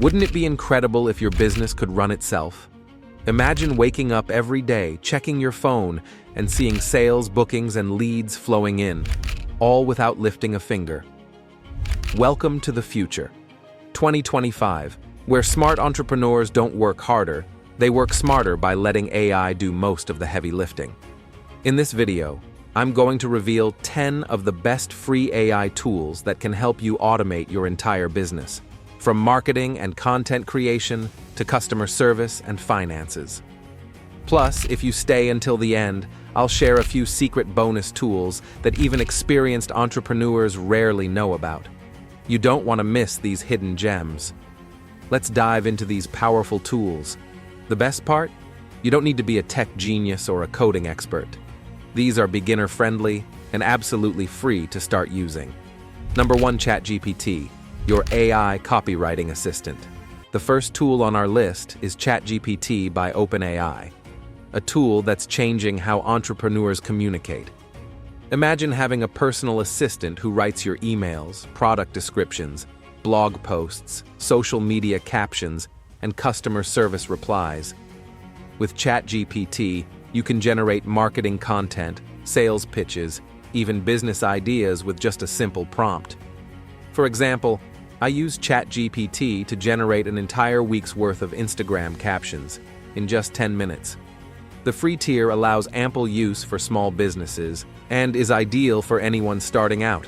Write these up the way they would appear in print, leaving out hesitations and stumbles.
Wouldn't it be incredible if your business could run itself? Imagine waking up every day, checking your phone, and seeing sales, bookings, and leads flowing in, all without lifting a finger. Welcome to the future, 2025, where smart entrepreneurs don't work harder, they work smarter by letting AI do most of the heavy lifting. In this video, I'm going to reveal 10 of the best free AI tools that can help you automate your entire business, from marketing and content creation to customer service and finances. Plus, if you stay until the end, I'll share a few secret bonus tools that even experienced entrepreneurs rarely know about. You don't want to miss these hidden gems. Let's dive into these powerful tools. The best part? You don't need to be a tech genius or a coding expert. These are beginner-friendly and absolutely free to start using. Number 1, ChatGPT, your AI copywriting assistant. The first tool on our list is ChatGPT by OpenAI, a tool that's changing how entrepreneurs communicate. Imagine having a personal assistant who writes your emails, product descriptions, blog posts, social media captions, and customer service replies. With ChatGPT, you can generate marketing content, sales pitches, even business ideas with just a simple prompt. For example, I use ChatGPT to generate an entire week's worth of Instagram captions in just 10 minutes. The free tier allows ample use for small businesses and is ideal for anyone starting out.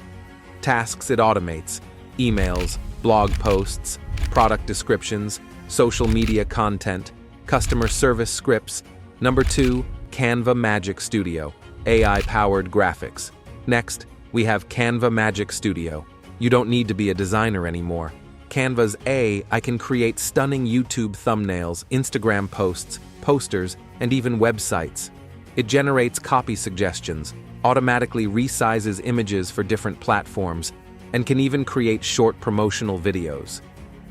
Tasks it automates: emails, blog posts, product descriptions, social media content, customer service scripts. Number 2, Canva Magic Studio, AI-powered graphics. Next, we have Canva Magic Studio. You don't need to be a designer anymore. Canva's I can create stunning YouTube thumbnails, Instagram posts, posters, and even websites. It generates copy suggestions, automatically resizes images for different platforms, and can even create short promotional videos.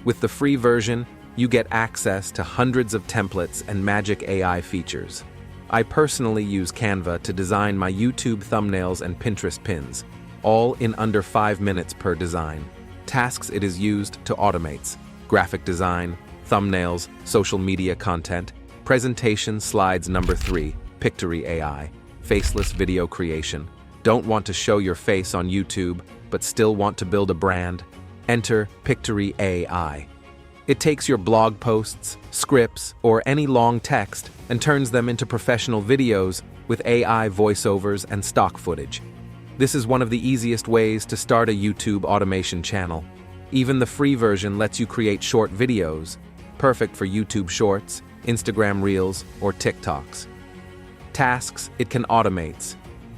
With the free version, you get access to hundreds of templates and magic AI features. I personally use Canva to design my YouTube thumbnails and Pinterest pins, all in under 5 minutes per design. Tasks it is used to automates: graphic design, thumbnails, social media content, presentation slides. Number 3, Pictory AI, faceless video creation. Don't want to show your face on YouTube, but still want to build a brand? Enter Pictory AI. It takes your blog posts, scripts, or any long text and turns them into professional videos with AI voiceovers and stock footage. This is one of the easiest ways to start a YouTube automation channel. Even the free version lets you create short videos, perfect for YouTube Shorts, Instagram Reels, or TikToks. Tasks it can automate: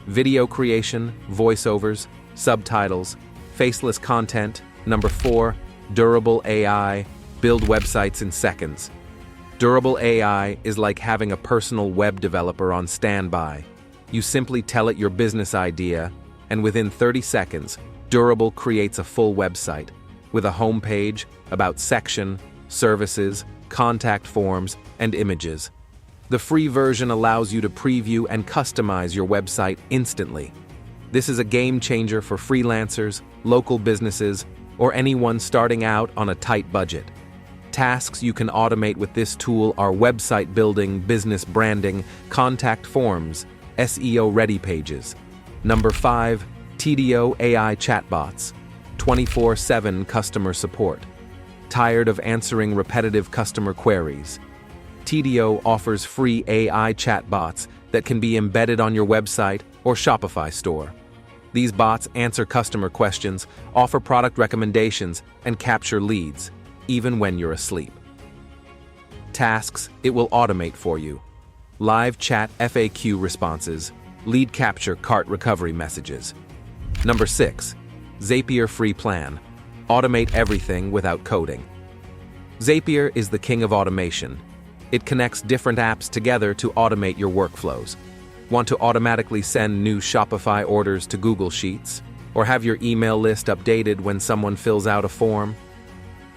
video creation, voiceovers, subtitles, faceless content. Number 4, Durable AI, build websites in seconds. Durable AI is like having a personal web developer on standby. You simply tell it your business idea, and within 30 seconds, Durable creates a full website with a homepage, about section, services, contact forms, and images. The free version allows you to preview and customize your website instantly. This is a game changer for freelancers, local businesses, or anyone starting out on a tight budget. Tasks you can automate with this tool are website building, business branding, contact forms, SEO-ready pages. Number 5, Tidio AI chatbots, 24/7 customer support. Tired of answering repetitive customer queries? Tidio offers free AI chatbots that can be embedded on your website or Shopify store. These bots answer customer questions, offer product recommendations, and capture leads, even when you're asleep. Tasks it will automate for you: live chat FAQ responses, lead capture cart recovery messages. Number 6, Zapier free plan. Automate everything without coding. Zapier is the king of automation. It connects different apps together to automate your workflows. Want to automatically send new Shopify orders to Google Sheets? Or have your email list updated when someone fills out a form?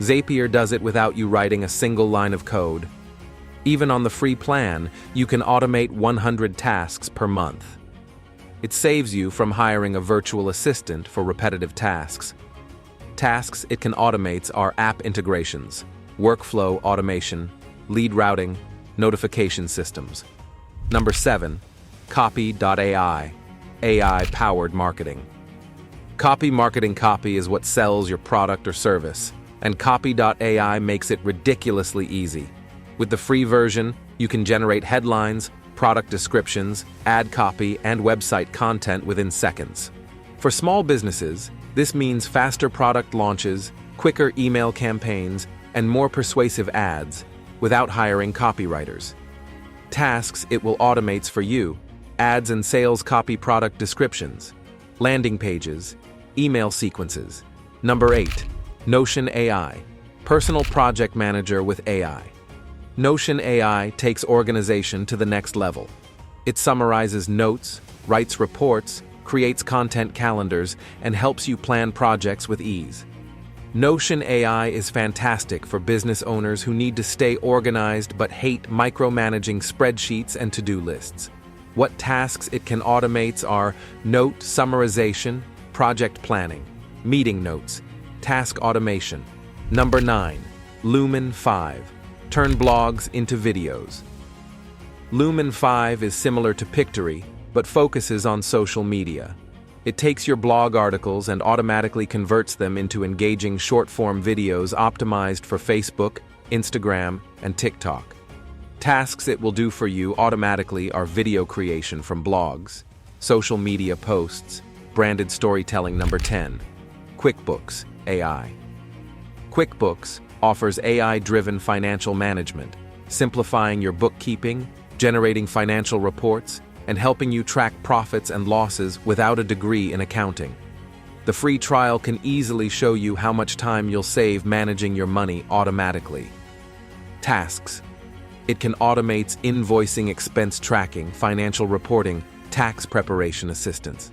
Zapier does it without you writing a single line of code. Even on the free plan, you can automate 100 tasks per month. It saves you from hiring a virtual assistant for repetitive tasks. Tasks it can automate are app integrations, workflow automation, lead routing, notification systems. Number 7, Copy.ai, AI-powered marketing. Copy is what sells your product or service, and Copy.ai makes it ridiculously easy. With the free version, you can generate headlines, product descriptions, ad copy, and website content within seconds. For small businesses, this means faster product launches, quicker email campaigns, and more persuasive ads without hiring copywriters. Tasks it will automate for you: ads and sales copy, product descriptions, landing pages, email sequences. Number 8, Notion AI, personal project manager with AI. Notion AI takes organization to the next level. It summarizes notes, writes reports, creates content calendars, and helps you plan projects with ease. Notion AI is fantastic for business owners who need to stay organized but hate micromanaging spreadsheets and to-do lists. What tasks it can automate are note summarization, project planning, meeting notes, task automation. Number 9, Lumen5. Turn blogs into videos. Lumen5 is similar to Pictory, but focuses on social media. It takes your blog articles and automatically converts them into engaging short-form videos optimized for Facebook, Instagram, and TikTok. Tasks it will do for you automatically are video creation from blogs, social media posts, branded storytelling. Number 10, QuickBooks AI. QuickBooks offers AI-driven financial management, simplifying your bookkeeping, generating financial reports, and helping you track profits and losses without a degree in accounting. The free trial can easily show you how much time you'll save managing your money automatically. Tasks. It can automate invoicing, expense tracking, financial reporting, tax preparation assistance.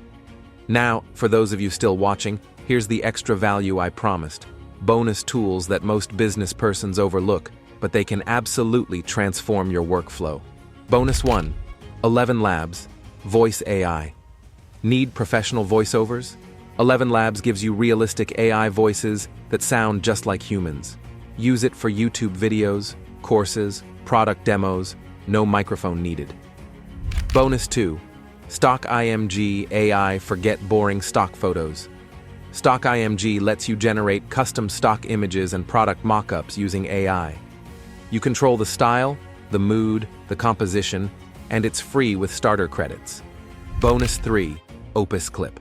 Now, for those of you still watching, here's the extra value I promised. Bonus tools that most business persons overlook, but they can absolutely transform your workflow. Bonus 1, ElevenLabs, Voice AI. Need professional voiceovers? ElevenLabs gives you realistic AI voices that sound just like humans. Use it for YouTube videos, courses, product demos, no microphone needed. Bonus 2, StockIMG AI, forget boring stock photos. StockIMG lets you generate custom stock images and product mock-ups using AI. You control the style, the mood, the composition, and it's free with starter credits. Bonus 3, Opus Clip.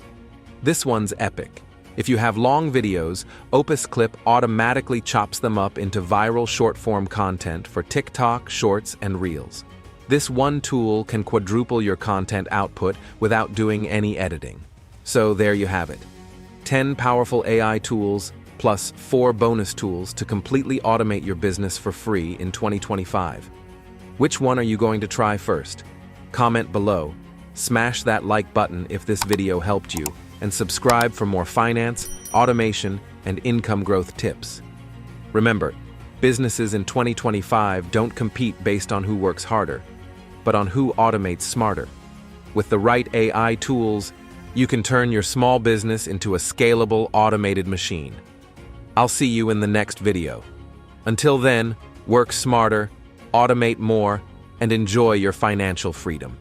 This one's epic. If you have long videos, Opus Clip automatically chops them up into viral short-form content for TikTok, Shorts, and Reels. This one tool can quadruple your content output without doing any editing. So there you have it. 10 powerful AI tools plus 4 bonus tools to completely automate your business for free in 2025. Which one are you going to try first? Comment below, smash that like button if this video helped you, and subscribe for more finance, automation, and income growth tips. Remember, businesses in 2025 don't compete based on who works harder, but on who automates smarter. With the right AI tools, you can turn your small business into a scalable, automated machine. I'll see you in the next video. Until then, work smarter, automate more, and enjoy your financial freedom.